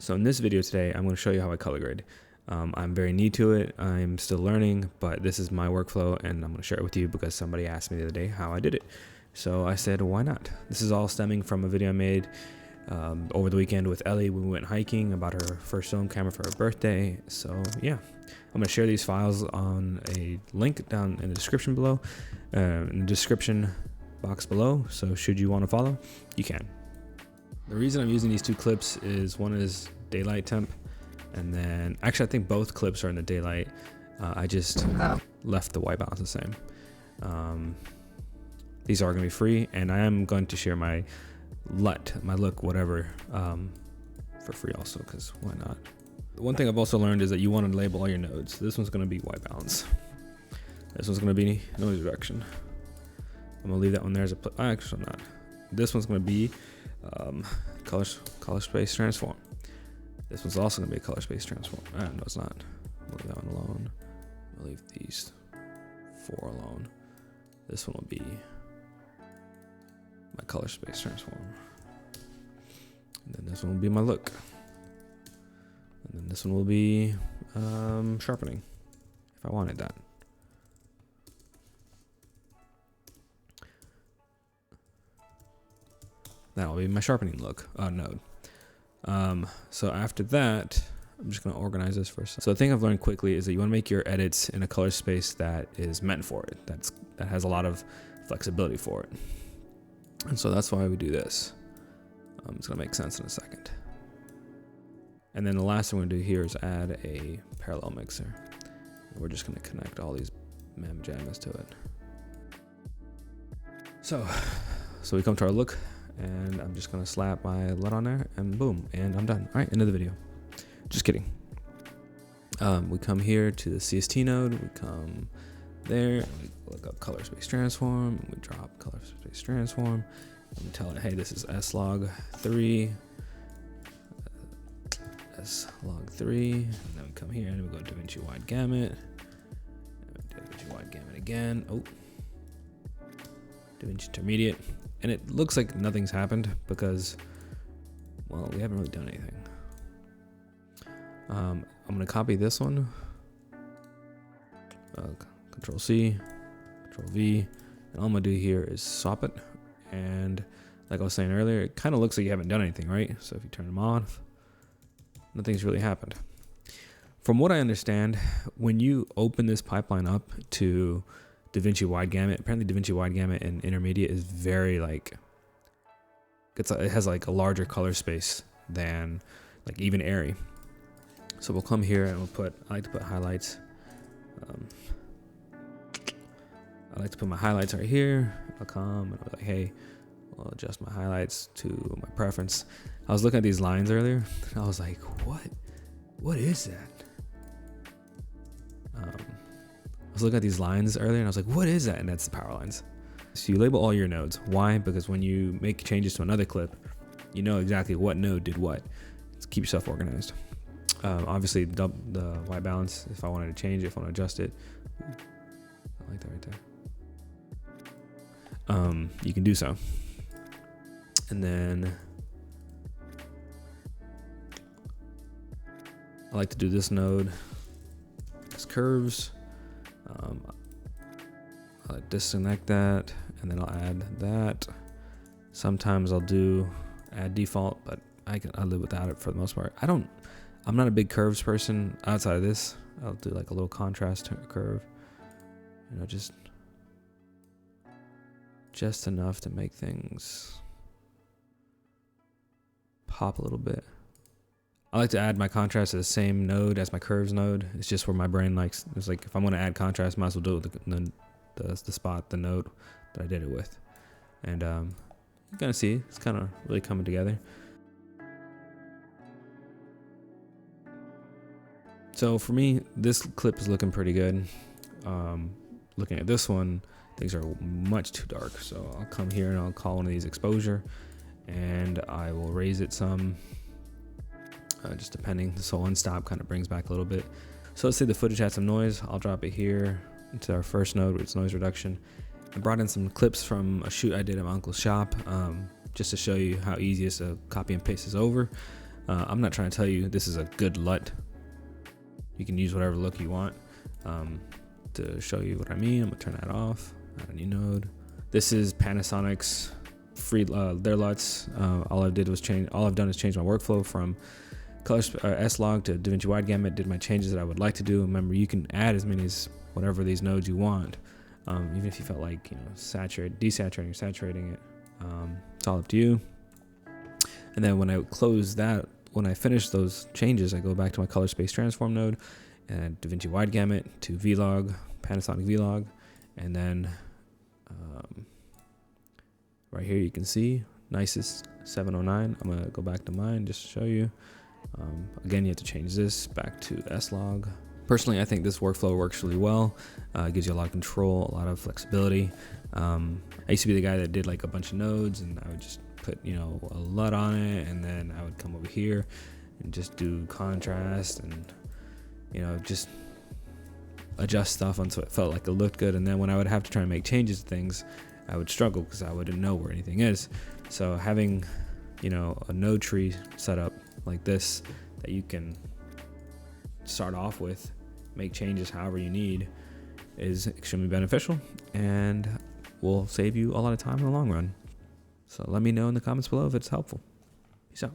So in this video today, I'm going to show you how I color grade. I'm very new to it. I'm still learning, but this is my workflow and I'm going to share it with you because somebody asked me the other day how I did it. So I said, why not? This is all stemming from a video I made over the weekend with Ellie. We went hiking about her first film camera for her birthday. So yeah, I'm going to share these files on a link down in the description below, in the description box below. So should you want to follow, you can. The reason I'm using these two clips is one is daylight temp, and then actually I think both clips are in the daylight. I just left the white balance the same. These are going to be free, and I am going to share my LUT, my look, whatever, for free also, because why not? One thing I've also learned is that you want to label all your nodes. This one's going to be white balance. This one's going to be noise reduction. I'm going to leave that one there as a, actually I'm not. This one's going to be color space transform. This one's also going to be a color space transform. No, it's not. I'll leave that one alone. I'll leave these 4 alone. This one will be my color space transform. And then this one will be my look. And then this one will be sharpening, if I wanted that. That'll be my sharpening look node. So after that, I'm just going to organize this first. So the thing I've learned quickly is that you want to make your edits in a color space that is meant for it. That has a lot of flexibility for it. And so that's why we do this. It's going to make sense in a second. And then the last thing we're going to do here is add a parallel mixer. We're just going to connect all these mamma-jammas to it. So we come to our look. And I'm just gonna slap my LUT on there and boom, and I'm done. All right, end of the video. Just kidding. We come here to the CST node, we come there, and we look up color space transform, and we drop color space transform, and we tell it, hey, this is S-log3, S-log3, and then we come here and we go DaVinci wide gamut, and DaVinci wide gamut again, DaVinci intermediate. And it looks like nothing's happened because, well, we haven't really done anything. I'm gonna copy this one, Control C, Control V, and all I'm gonna do here is swap it. And like I was saying earlier, it kind of looks like you haven't done anything, right? So if you turn them off, nothing's really happened. From what I understand, when you open this pipeline up to DaVinci wide gamut, apparently DaVinci wide gamut and intermediate is very like, it has like a larger color space than like even Airy. So we'll come here and we'll put, I like to put highlights. I like to put my highlights right here. I'll come and I'll be like, hey, I'll adjust my highlights to my preference. I was looking at these lines earlier and I was like, what is that? I was looking at these lines earlier and I was like, what is that? And that's the power lines. So you label all your nodes. Why? Because when you make changes to another clip, you know exactly what node did what. To keep yourself organized. Obviously, the white balance, if I wanted to change it, if I want to adjust it, I like that right there. You can do so. And then I like to do this node as curves. I'll disconnect that and then I'll add that. Sometimes I'll add default, but I live without it for the most part. I'm not a big curves person outside of this. I'll do like a little contrast curve, you know, just enough to make things pop a little bit. I like to add my contrast to the same node as my curves node. It's just where my brain likes. It's like if I'm going to add contrast, might as well do it with the node that I did it with. And you're gonna see it's kind of really coming together. So for me, this clip is looking pretty good. Looking at this one, things are much too dark. So I'll come here and I'll call one of these exposure, and I will raise it some. Just depending, so unstop kind of brings back a little bit. So let's say the footage had some noise. I'll drop it here into our first node, which is noise reduction. I brought in some clips from a shoot I did at my uncle's shop, just to show you how easy it is to copy and paste this over. I'm not trying to tell you this is a good LUT. You can use whatever look you want. To show you what I mean, I'm gonna turn that off. Add a new node. This is Panasonic's free their LUTs. All I've done is change my workflow from S-Log to DaVinci Wide Gamut. Did my changes that I would like to do. Remember, you can add as many as whatever these nodes you want. Even if you felt like, desaturating or saturating it, it's all up to you. And then when I finish those changes, I go back to my color space transform node and DaVinci Wide Gamut to Vlog, Panasonic Vlog, and then right here you can see nicest 709. I'm gonna go back to mine just to show you. Again, you have to change this back to S-Log. Personally, I think this workflow works really well. It gives you a lot of control, a lot of flexibility. I used to be the guy that did like a bunch of nodes, and I would just put a LUT on it, and then I would come over here and just do contrast and just adjust stuff until it felt like it looked good. And then when I would have to try and make changes to things, I would struggle because I wouldn't know where anything is. So having a node tree set up like this that you can start off with, make changes however you need, is extremely beneficial and will save you a lot of time in the long run. So let me know in the comments below if it's helpful. Peace out.